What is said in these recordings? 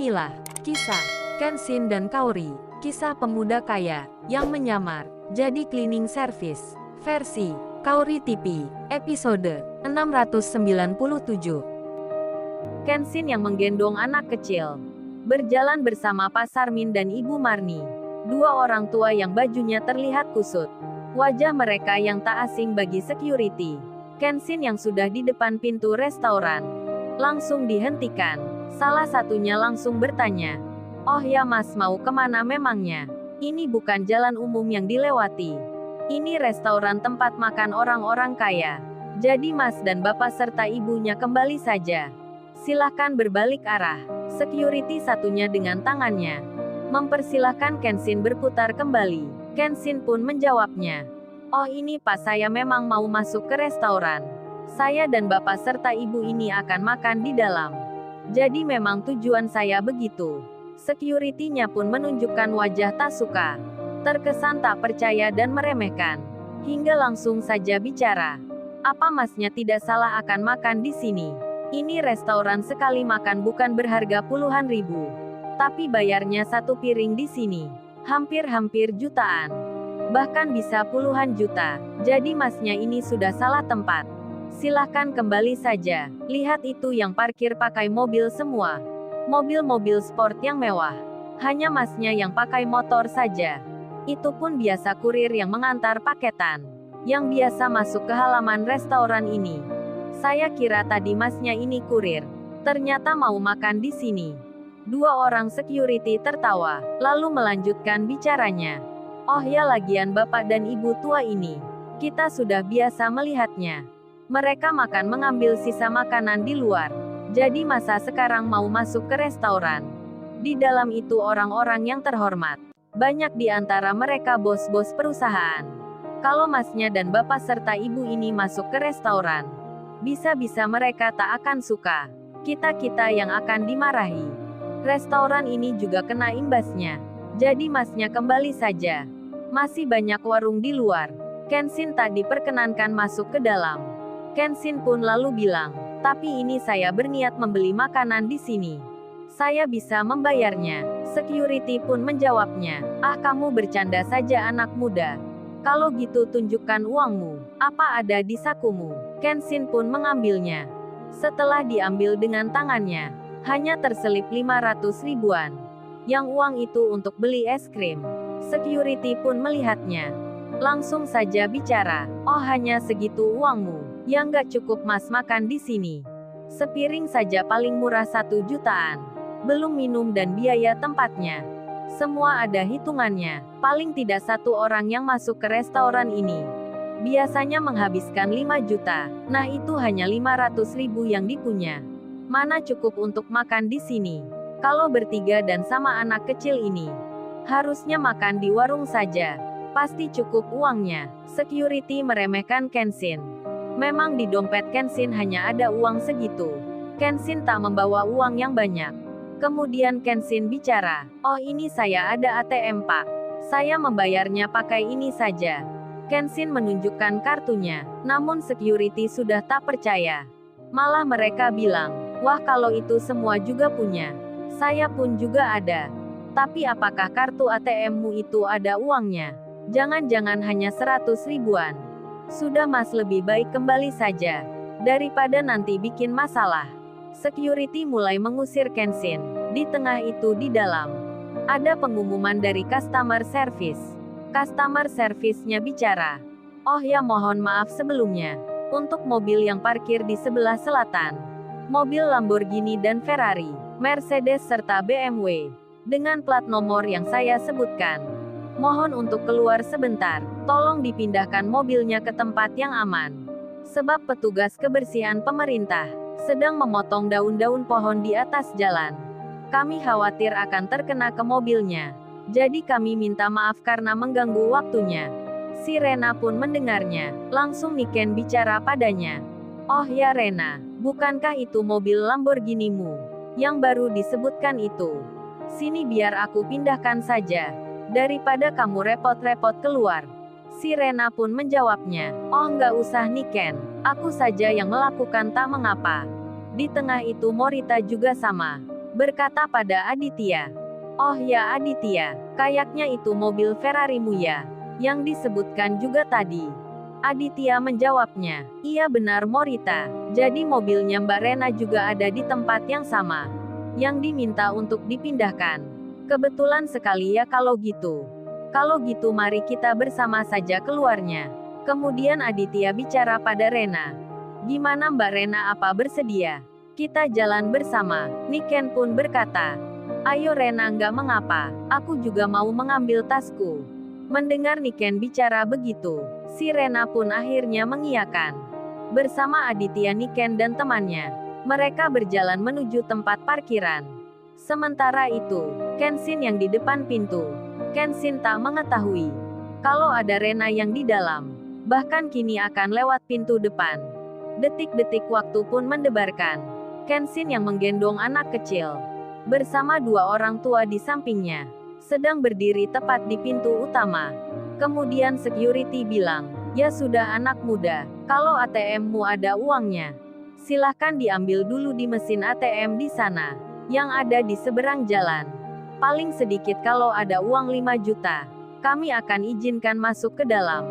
Inilah kisah Kenshin dan Kaori, kisah pemuda kaya yang menyamar jadi cleaning service versi Kaori TV, episode 697. Kenshin yang menggendong anak kecil berjalan bersama Pak Sarmin dan Ibu Marni, dua orang tua yang bajunya terlihat kusut. Wajah mereka yang tak asing bagi security. Kenshin yang sudah di depan pintu restoran langsung dihentikan. Salah satunya langsung bertanya, "Oh ya Mas, mau kemana memangnya? Ini bukan jalan umum yang dilewati. Ini restoran tempat makan orang-orang kaya. Jadi Mas dan Bapak serta ibunya kembali saja. Silahkan berbalik arah." Security satunya dengan tangannya mempersilahkan Kenshin berputar kembali. Kenshin pun menjawabnya, "Oh ini Pak, saya memang mau masuk ke restoran. Saya dan Bapak serta Ibu ini akan makan di dalam. Jadi memang tujuan saya begitu." Security-nya pun menunjukkan wajah tak suka, terkesan tak percaya dan meremehkan, hingga langsung saja bicara, "Apa Masnya tidak salah akan makan di sini? Ini restoran sekali makan bukan berharga puluhan ribu, tapi bayarnya satu piring di sini hampir-hampir jutaan. Bahkan bisa puluhan juta. Jadi Masnya ini sudah salah tempat. Silahkan kembali saja. Lihat itu yang parkir pakai mobil semua. Mobil-mobil sport yang mewah. Hanya Masnya yang pakai motor saja. Itu pun biasa kurir yang mengantar paketan, yang biasa masuk ke halaman restoran ini. Saya kira tadi Masnya ini kurir. Ternyata mau makan di sini." Dua orang security tertawa, lalu melanjutkan bicaranya. "Oh ya, lagian Bapak dan Ibu tua ini, kita sudah biasa melihatnya. Mereka makan mengambil sisa makanan di luar. Jadi masa sekarang mau masuk ke restoran? Di dalam itu orang-orang yang terhormat. Banyak di antara mereka bos-bos perusahaan. Kalau Masnya dan Bapak serta Ibu ini masuk ke restoran, bisa-bisa mereka tak akan suka. Kita-kita yang akan dimarahi. Restoran ini juga kena imbasnya. Jadi Masnya kembali saja. Masih banyak warung di luar." Kenshin tak diperkenankan masuk ke dalam. Kenshin pun lalu bilang, "Tapi ini saya berniat membeli makanan di sini. Saya bisa membayarnya." Security pun menjawabnya, "Ah, kamu bercanda saja anak muda. Kalau gitu tunjukkan uangmu. Apa ada di sakumu?" Kenshin pun mengambilnya. Setelah diambil dengan tangannya, hanya terselip 500 ribuan. Yang uang itu untuk beli es krim. Security pun melihatnya. Langsung saja bicara, "Oh hanya segitu uangmu? Ya nggak cukup Mas makan di sini. Sepiring saja paling murah 1 jutaan. Belum minum dan biaya tempatnya. Semua ada hitungannya. Paling tidak satu orang yang masuk ke restoran ini biasanya menghabiskan 5 juta. Nah itu hanya 500 ribu yang dipunya. Mana cukup untuk makan di sini? Kalau bertiga dan sama anak kecil ini, harusnya makan di warung saja. Pasti cukup uangnya." Security meremehkan Kenshin. Memang di dompet Kenshin hanya ada uang segitu. Kenshin tak membawa uang yang banyak. Kemudian Kenshin bicara, "Oh ini saya ada ATM Pak. Saya membayarnya pakai ini saja." Kenshin menunjukkan kartunya, namun security sudah tak percaya. Malah mereka bilang, "Wah kalau itu semua juga punya. Saya pun juga ada. Tapi apakah kartu ATM-mu itu ada uangnya? Jangan-jangan hanya 100 ribuan. Sudah Mas, lebih baik kembali saja. Daripada nanti bikin masalah." Security mulai mengusir Kenshin. Di tengah itu di dalam, ada pengumuman dari customer service. Customer service-nya bicara, "Oh ya mohon maaf sebelumnya. Untuk mobil yang parkir di sebelah selatan, mobil Lamborghini dan Ferrari, Mercedes serta BMW, dengan plat nomor yang saya sebutkan. Mohon untuk keluar sebentar. Tolong dipindahkan mobilnya ke tempat yang aman. Sebab petugas kebersihan pemerintah sedang memotong daun-daun pohon di atas jalan. Kami khawatir akan terkena ke mobilnya. Jadi kami minta maaf karena mengganggu waktunya." Si Rena pun mendengarnya. Langsung Niken bicara padanya, "Oh ya Rena, bukankah itu mobil Lamborghini-mu yang baru disebutkan itu? Sini biar aku pindahkan saja. Daripada kamu repot-repot keluar." Si Rena pun menjawabnya, "Oh nggak usah Niken, aku saja yang melakukan tak mengapa." Di tengah itu Morita juga sama berkata pada Aditya. Oh ya Aditya, kayaknya itu mobil Ferrarimu ya, yang disebutkan juga tadi. Aditya menjawabnya, iya benar Morita, jadi mobilnya Mbak Rena juga ada di tempat yang sama, yang diminta untuk dipindahkan. Kebetulan sekali ya kalau gitu. Kalau gitu mari kita bersama saja keluarnya. Kemudian Aditya bicara pada Rena. Gimana Mbak Rena, apa bersedia? Kita jalan bersama. Niken pun berkata. Ayo Rena, nggak mengapa, aku juga mau mengambil tasku. Mendengar Niken bicara begitu, si Rena pun akhirnya mengiyakan. Bersama Aditya, Niken dan temannya, mereka berjalan menuju tempat parkiran. Sementara itu, Kenshin yang di depan pintu. Kenshin tak mengetahui kalau ada Rena yang di dalam. Bahkan kini akan lewat pintu depan. Detik-detik waktu pun mendebarkan. Kenshin yang menggendong anak kecil, bersama dua orang tua di sampingnya, sedang berdiri tepat di pintu utama. Kemudian security bilang, ya sudah anak muda, kalau ATM-mu ada uangnya, silahkan diambil dulu di mesin ATM di sana, yang ada di seberang jalan. Paling sedikit kalau ada uang 5 juta, kami akan izinkan masuk ke dalam.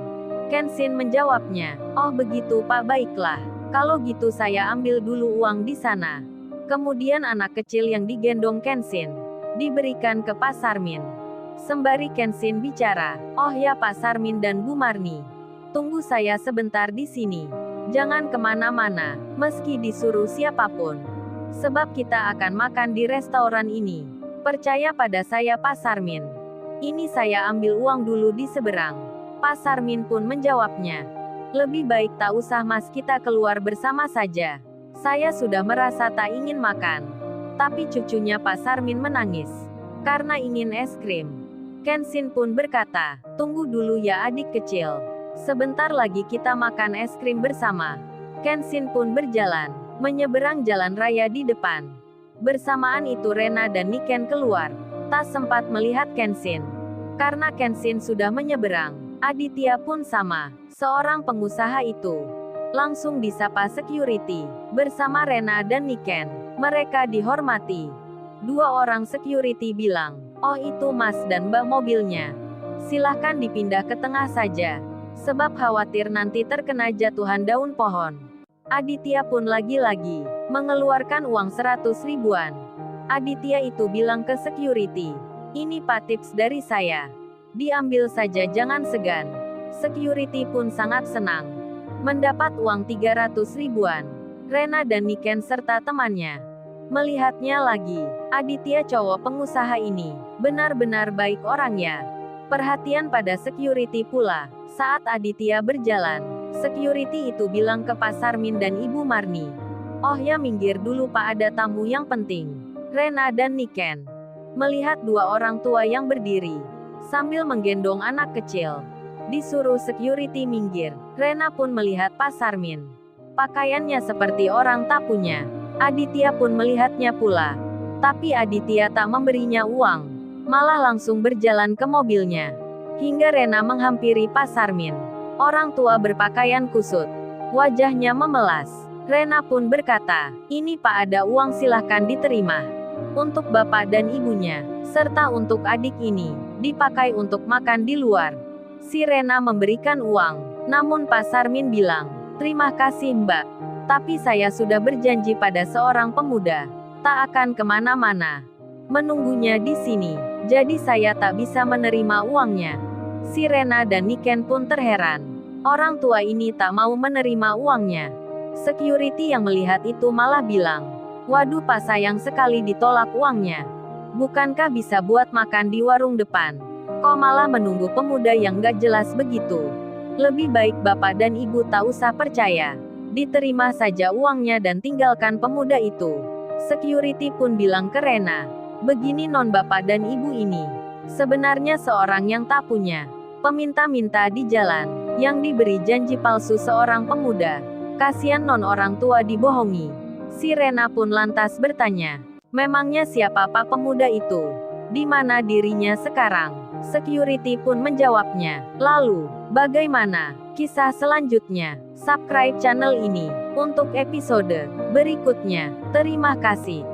Kenshin menjawabnya, oh begitu Pak, baiklah, kalau gitu saya ambil dulu uang di sana. Kemudian anak kecil yang digendong Kenshin diberikan ke Pak Sarmin. Sembari Kenshin bicara, oh ya Pak Sarmin dan Bu Marni, tunggu saya sebentar di sini. Jangan kemana-mana, meski disuruh siapapun. Sebab kita akan makan di restoran ini. Percaya pada saya Pak Sarmin. Ini saya ambil uang dulu di seberang. Pak Sarmin pun menjawabnya. Lebih baik tak usah Mas, kita keluar bersama saja. Saya sudah merasa tak ingin makan. Tapi cucunya Pak Sarmin menangis karena ingin es krim. Kenshin pun berkata, tunggu dulu ya adik kecil. Sebentar lagi kita makan es krim bersama. Kenshin pun berjalan, menyeberang jalan raya di depan. Bersamaan itu Rena dan Niken keluar. Tak sempat melihat Kenshin, karena Kenshin sudah menyeberang. Aditya pun sama, seorang pengusaha itu. Langsung disapa security, bersama Rena dan Niken. Mereka dihormati. Dua orang security bilang, oh itu Mas dan Mbak mobilnya. Silahkan dipindah ke tengah saja. Sebab khawatir nanti terkena jatuhan daun pohon. Aditya pun lagi-lagi mengeluarkan uang 100 ribuan. Aditya itu bilang ke security, ini Pak tips dari saya. Diambil saja jangan segan. Security pun sangat senang mendapat uang 300 ribuan. Rena dan Niken serta temannya melihatnya lagi. Aditya cowok pengusaha ini benar-benar baik orangnya. Perhatian pada security pula. Saat Aditya berjalan, security itu bilang ke Pak Sarmin dan Ibu Marni. Oh ya minggir dulu Pak, ada tamu yang penting. Rena dan Niken melihat dua orang tua yang berdiri sambil menggendong anak kecil. Disuruh security minggir. Rena pun melihat Pak Sarmin. Pakaiannya seperti orang tak punya. Aditya pun melihatnya pula. Tapi Aditya tak memberinya uang. Malah langsung berjalan ke mobilnya. Hingga Rena menghampiri Pak Sarmin. Orang tua berpakaian kusut. Wajahnya memelas. Rena pun berkata, ini Pak ada uang silahkan diterima. Untuk bapak dan ibunya. Serta untuk adik ini. Dipakai untuk makan di luar. Si Rena memberikan uang. Namun Pak Sarmin bilang, terima kasih Mbak. Tapi saya sudah berjanji pada seorang pemuda. Tak akan kemana-mana. Menunggunya di sini. Jadi saya tak bisa menerima uangnya. Si Rena dan Niken pun terheran. Orang tua ini tak mau menerima uangnya. Security yang melihat itu malah bilang, waduh Pak sayang sekali ditolak uangnya. Bukankah bisa buat makan di warung depan? Kok malah menunggu pemuda yang gak jelas begitu? Lebih baik bapak dan ibu tak usah percaya. Diterima saja uangnya dan tinggalkan pemuda itu. Security pun bilang ke Rena, begini non bapak dan ibu ini. Sebenarnya seorang yang tak punya. Peminta-minta di jalan. Yang diberi janji palsu seorang pemuda. Kasihan non orang tua dibohongi. Si Rena pun lantas bertanya, memangnya siapa pak pemuda itu? Di mana dirinya sekarang? Security pun menjawabnya. Lalu, bagaimana kisah selanjutnya? Subscribe channel ini untuk episode berikutnya. Terima kasih.